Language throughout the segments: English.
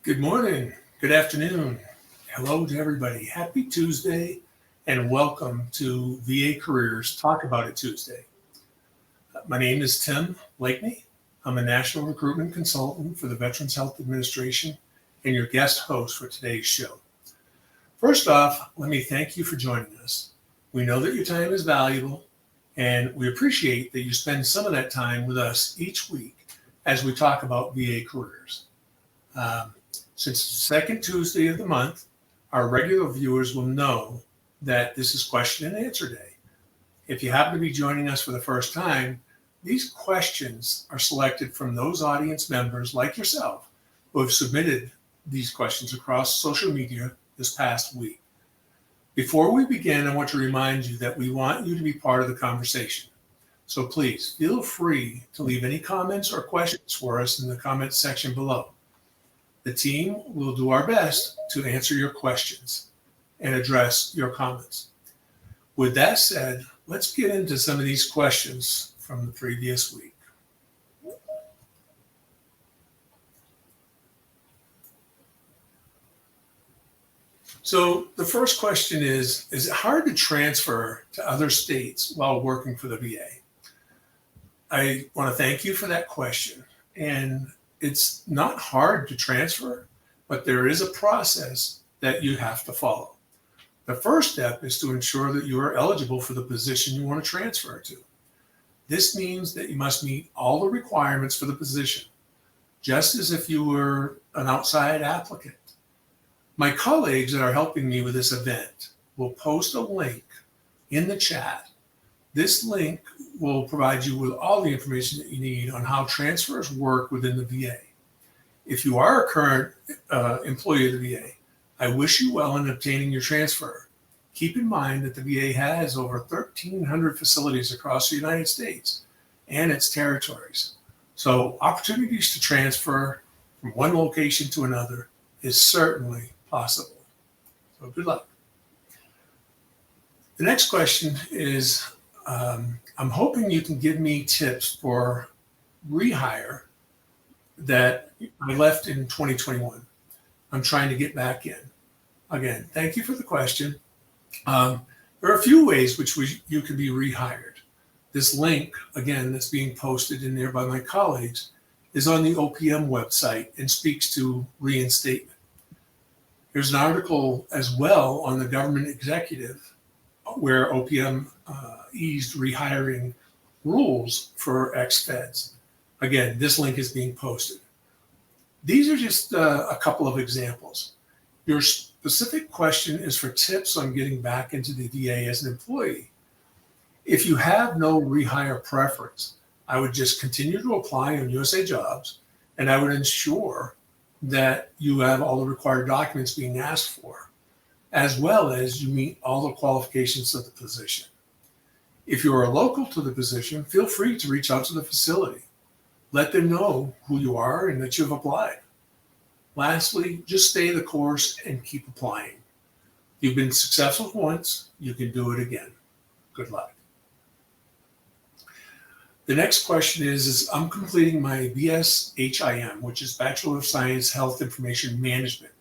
Good morning, good afternoon. Hello to everybody. Happy Tuesday and welcome to VA Careers Talk About It Tuesday. My name is Tim Blakeney. I'm a national recruitment consultant for the Veterans Health Administration and your guest host for today's show. First off, let me thank you for joining us. We know that your time is valuable and we appreciate that you spend some of that time with us each week as we talk about VA careers. Since the second Tuesday of the month, our regular viewers will know that this is question and answer day. If you happen to be joining us for the first time, these questions are selected from those audience members like yourself who have submitted these questions across social media this past week. Before we begin, I want to remind you that we want you to be part of the conversation. So please feel free to leave any comments or questions for us in the comments section below. The team will do our best to answer your questions and address your comments. With that said, let's get into some of these questions from the previous week. So the first question is it hard to transfer to other states while working for the VA? I want to thank you for that question. And it's not hard to transfer, but there is a process that you have to follow. The first step is to ensure that you are eligible for the position you want to transfer to. This means that you must meet all the requirements for the position, just as if you were an outside applicant. My colleagues that are helping me with this event will post a link in the chat. This link will provide you with all the information that you need on how transfers work within the VA. If you are a current employee of the VA, I wish you well in obtaining your transfer. Keep in mind that the VA has over 1,300 facilities across the United States and its territories. So opportunities to transfer from one location to another is certainly possible. So good luck. The next question is, I'm hoping you can give me tips for rehire that I left in 2021. I'm trying to get back in. Again, thank you for the question. There are a few ways which you can be rehired. This link, again, that's being posted in there by my colleagues, is on the OPM website and speaks to reinstatement. There's an article as well on the government executive where OPM eased rehiring rules for ex-feds. Again, this link is being posted. These are just a couple of examples. Your specific question is for tips on getting back into the VA as an employee. If you have no rehire preference, I would just continue to apply on USA Jobs, and I would ensure that you have all the required documents being asked for, as well as you meet all the qualifications of the position. If you are local to the position, feel free to reach out to the facility. Let them know who you are and that you've applied. Lastly, just stay the course and keep applying. You've been successful once, you can do it again. Good luck. The next question is I'm completing my BSHIM, which is Bachelor of Science Health Information Management,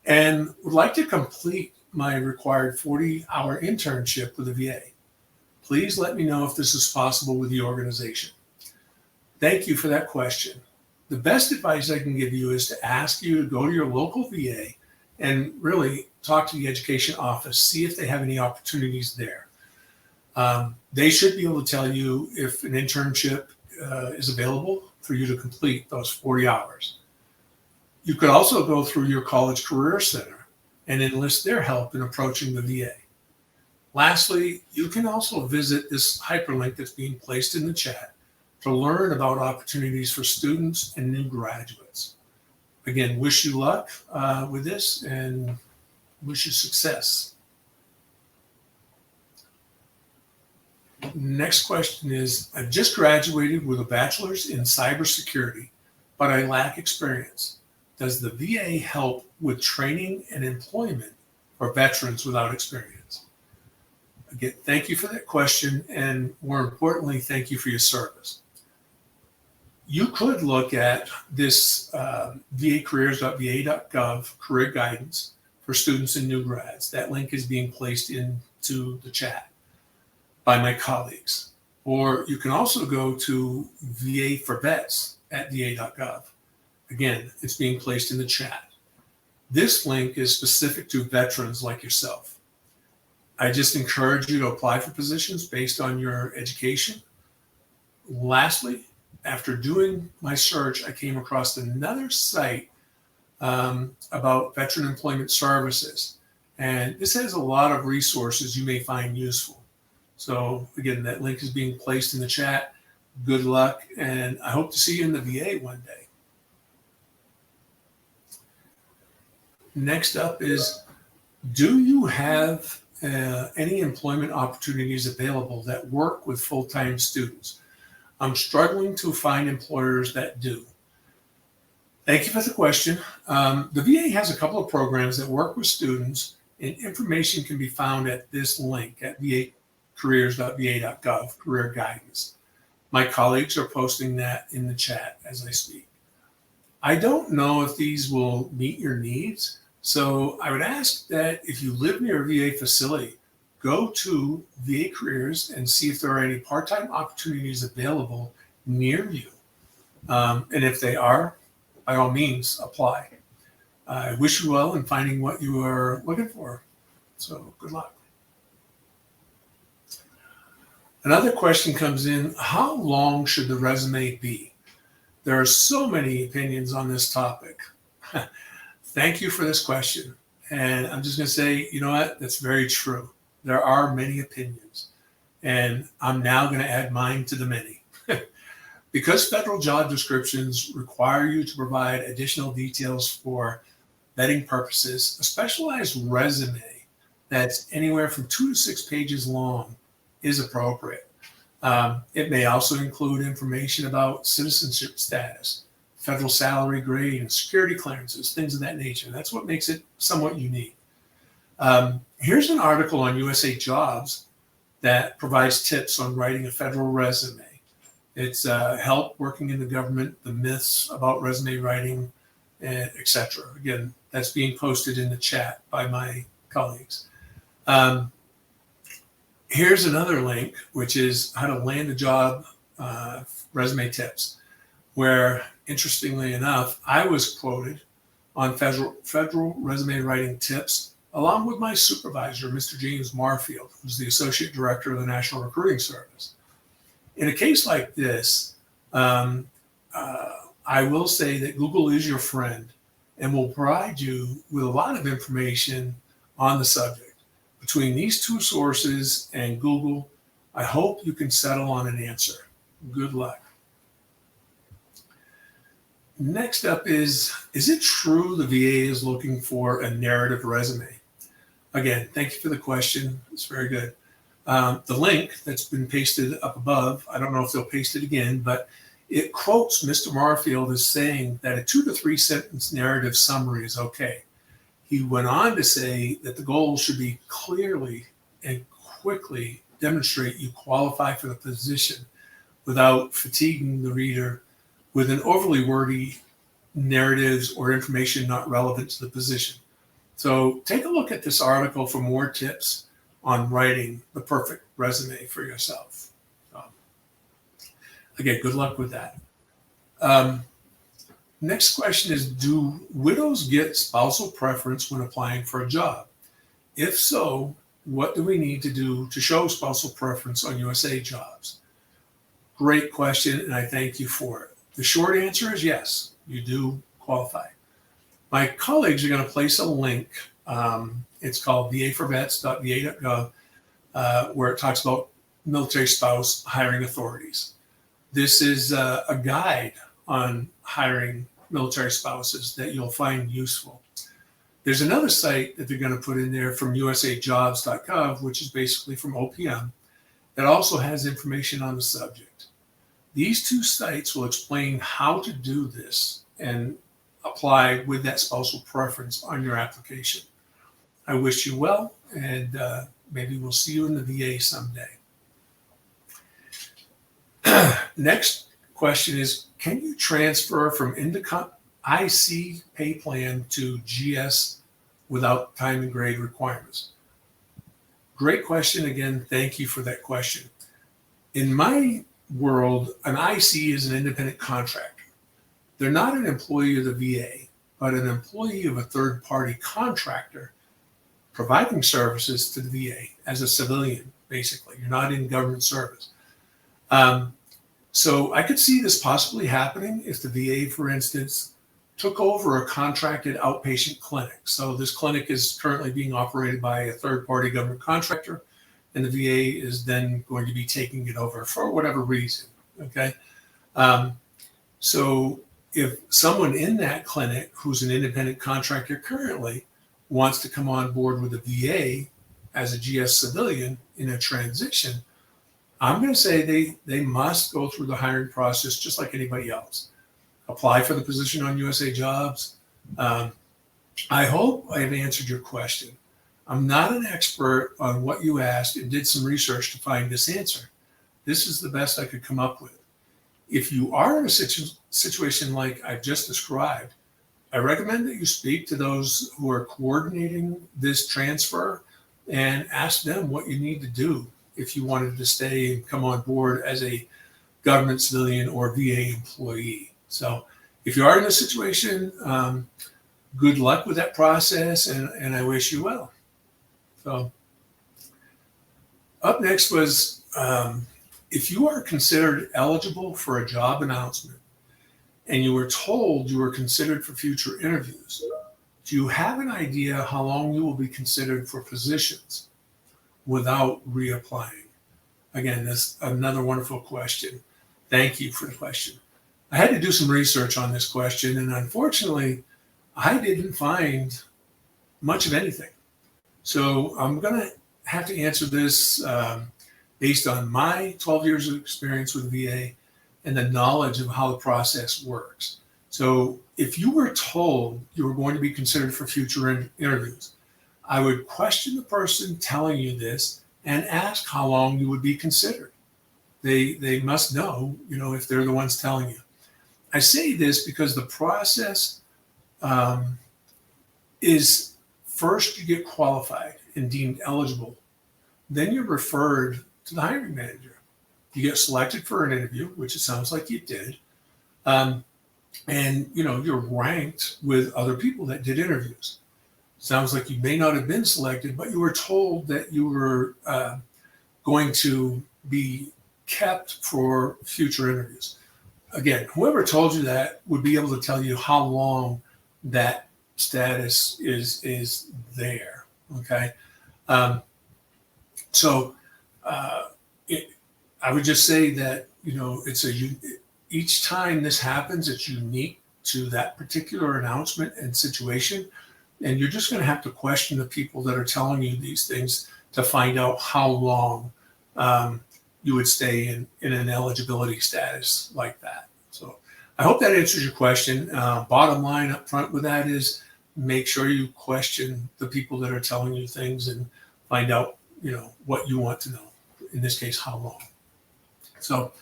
and would like to complete my required 40-hour internship with the VA. Please let me know if this is possible with the organization. Thank you for that question. The best advice I can give you is to ask you to go to your local VA and really talk to the education office, see if they have any opportunities there. They should be able to tell you if an internship is available for you to complete those 40 hours. You could also go through your college career center and enlist their help in approaching the VA. Lastly, you can also visit this hyperlink that's being placed in the chat to learn about opportunities for students and new graduates. Again, wish you luck with this and wish you success. Next question is, I've just graduated with a bachelor's in cybersecurity, but I lack experience. Does the VA help with training and employment for veterans without experience? Again, thank you for that question, and more importantly, thank you for your service. You could look at this vacareers.va.gov career guidance for students and new grads. That link is being placed into the chat by my colleagues. Or you can also go to VA for Vets at va.gov. Again, it's being placed in the chat. This link is specific to veterans like yourself. I just encourage you to apply for positions based on your education. Lastly, after doing my search, I came across another site about Veteran Employment Services. And this has a lot of resources you may find useful. So again, that link is being placed in the chat. Good luck, and I hope to see you in the VA one day. Next up is, do you have any employment opportunities available that work with full-time students? I'm struggling to find employers that do. Thank you for the question. The VA has a couple of programs that work with students, and information can be found at this link at vacareers.va.gov, career guidance. My colleagues are posting that in the chat as I speak. I don't know if these will meet your needs, so I would ask that if you live near a VA facility, go to VA Careers and see if there are any part-time opportunities available near you. And if they are, by all means, apply. I wish you well in finding what you are looking for. So good luck. Another question comes in, how long should the resume be? There are so many opinions on this topic. Thank you for this question. And I'm just going to say, you know what? That's very true. There are many opinions. And I'm now going to add mine to the many. Because federal job descriptions require you to provide additional details for vetting purposes, a specialized resume that's anywhere from 2 to 6 pages long is appropriate. It may also include information about citizenship status, federal salary grade, and security clearances, things of that nature. That's what makes it somewhat unique. Here's an article on USA Jobs that provides tips on writing a federal resume. It's help working in the government, the myths about resume writing, etc. Again, that's being posted in the chat by my colleagues. Here's another link, which is how to land a job resume tips, where, interestingly enough, I was quoted on federal resume writing tips, along with my supervisor, Mr. James Marfield, who's the Associate Director of the National Recruiting Service. In a case like this, I will say that Google is your friend and will provide you with a lot of information on the subject. Between these two sources and Google, I hope you can settle on an answer. Good luck. Next up is it true the VA is looking for a narrative resume? Again, thank you for the question. It's very good. The link that's been pasted up above, I don't know if they'll paste it again, but it quotes Mr. Marfield as saying that a 2 to 3 sentence narrative summary is okay. He went on to say that the goal should be clearly and quickly demonstrate you qualify for the position without fatiguing the reader with an overly wordy narratives or information not relevant to the position. So take a look at this article for more tips on writing the perfect resume for yourself. Again, good luck with that. Next question is, do widows get spousal preference when applying for a job? If so, what do we need to do to show spousal preference on USA Jobs? Great question, and I thank you for it. The short answer is yes, you do qualify. My colleagues are going to place a link. It's called vaforvets.va.gov, where it talks about military spouse hiring authorities. This is a guide on hiring military spouses that you'll find useful. There's another site that they're going to put in there from usajobs.gov, which is basically from OPM, that also has information on the subject. These two sites will explain how to do this and apply with that spousal preference on your application. I wish you well, and maybe we'll see you in the VA someday. Next question is, can you transfer from IC pay plan to GS without time and grade requirements? Great question. Again, thank you for that question. In my world, an IC is an independent contractor. They're not an employee of the VA, but an employee of a third-party contractor providing services to the VA as a civilian, basically. You're not in government service. So I could see this possibly happening if the VA, for instance, took over a contracted outpatient clinic. So this clinic is currently being operated by a third-party government contractor, and the VA is then going to be taking it over for whatever reason, okay? So if someone in that clinic who's an independent contractor currently wants to come on board with the VA as a GS civilian in a transition, I'm going to say they must go through the hiring process just like anybody else. Apply for the position on USA Jobs. I hope I've answered your question. I'm not an expert on what you asked and did some research to find this answer. This is the best I could come up with. If you are in a situation like I've just described, I recommend that you speak to those who are coordinating this transfer and ask them what you need to do if you wanted to stay and come on board as a government civilian or VA employee. So if you are in this situation, good luck with that process, and I wish you well. So up next was, if you are considered eligible for a job announcement and you were told you were considered for future interviews, do you have an idea how long you will be considered for positions without reapplying? Again, that's another wonderful question. Thank you for the question. I had to do some research on this question, and unfortunately, I didn't find much of anything. So I'm going to have to answer this based on my 12 years of experience with VA and the knowledge of how the process works. So if you were told you were going to be considered for future interviews, I would question the person telling you this and ask how long you would be considered. They must know, if they're the ones telling you. I say this because the process is first you get qualified and deemed eligible. Then you're referred to the hiring manager. You get selected for an interview, which it sounds like you did. And you're ranked with other people that did interviews. Sounds like you may not have been selected, but you were told that you were going to be kept for future interviews. Again, whoever told you that would be able to tell you how long that status is there. Okay. I would just say that, each time this happens, it's unique to that particular announcement and situation. And you're just going to have to question the people that are telling you these things to find out how long you would stay in an eligibility status like that. So I hope that answers your question. Bottom line up front with that is make sure you question the people that are telling you things and find out, what you want to know. In this case, how long. So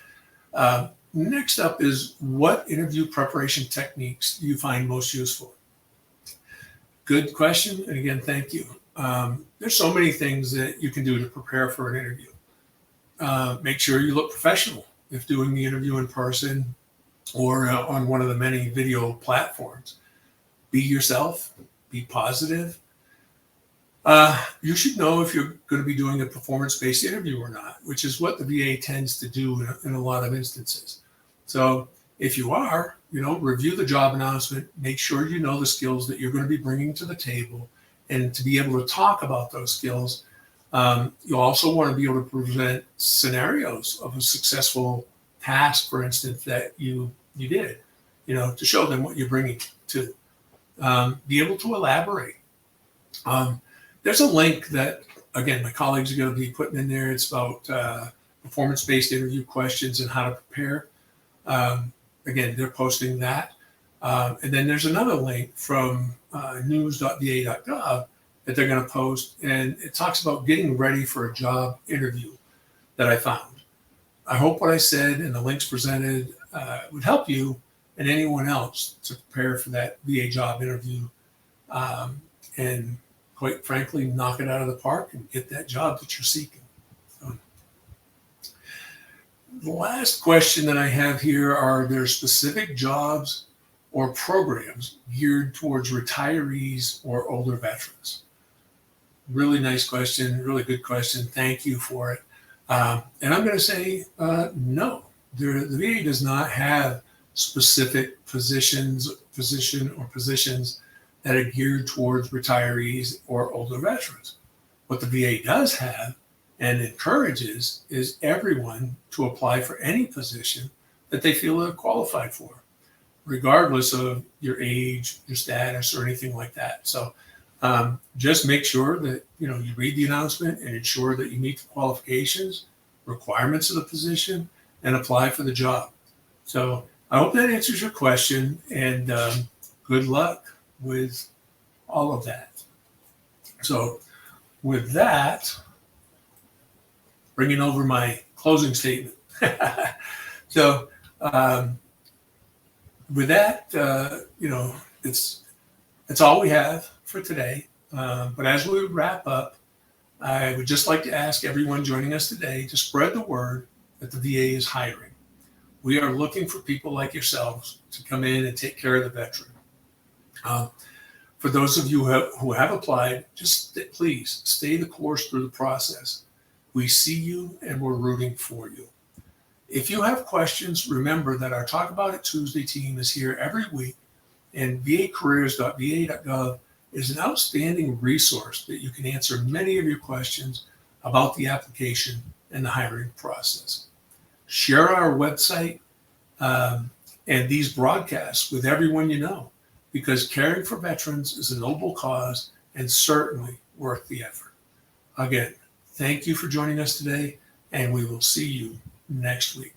next up is, what interview preparation techniques do you find most useful? Good question. And again, thank you. There's so many things that you can do to prepare for an interview. Make sure you look professional if doing the interview in person or on one of the many video platforms. Be yourself, be positive. You should know if you're going to be doing a performance-based interview or not, which is what the VA tends to do in a lot of instances. So if you are, review the job announcement, make sure you know the skills that you're going to be bringing to the table, and to be able to talk about those skills. You also want to be able to present scenarios of a successful task, for instance, that you did, to show them what you're bringing to. Be able to elaborate. There's a link that, again, my colleagues are going to be putting in there. It's about performance-based interview questions and how to prepare. Again, they're posting that. And then there's another link from news.va.gov that they're going to post, and it talks about getting ready for a job interview that I found. I hope what I said and the links presented would help you and anyone else to prepare for that VA job interview, and quite frankly, knock it out of the park and get that job that you're seeking. So, the last question that I have here: are there specific jobs or programs geared towards retirees or older veterans? Really nice question, really good question. Thank you for it. And I'm going to say no. The VA does not have specific position or positions that are geared towards retirees or older veterans. What the VA does have and encourages is everyone to apply for any position that they feel they're qualified for, regardless of your age, your status, or anything like that. So just make sure that you read the announcement and ensure that you meet the qualifications, requirements of the position, and apply for the job. So I hope that answers your question, and good luck with all of that. So with that, bringing over my closing statement. So with that, it's all we have for today. But as we wrap up, I would just like to ask everyone joining us today to spread the word that the VA is hiring. We are looking for people like yourselves to come in and take care of the veteran. For those of you who have applied, please stay the course through the process. We see you and we're rooting for you. If you have questions, remember that our Talk About It Tuesday team is here every week, and vacareers.va.gov is an outstanding resource that you can answer many of your questions about the application and the hiring process. Share our website and these broadcasts with everyone you know, because caring for veterans is a noble cause and certainly worth the effort. Again, thank you for joining us today, and we will see you next week.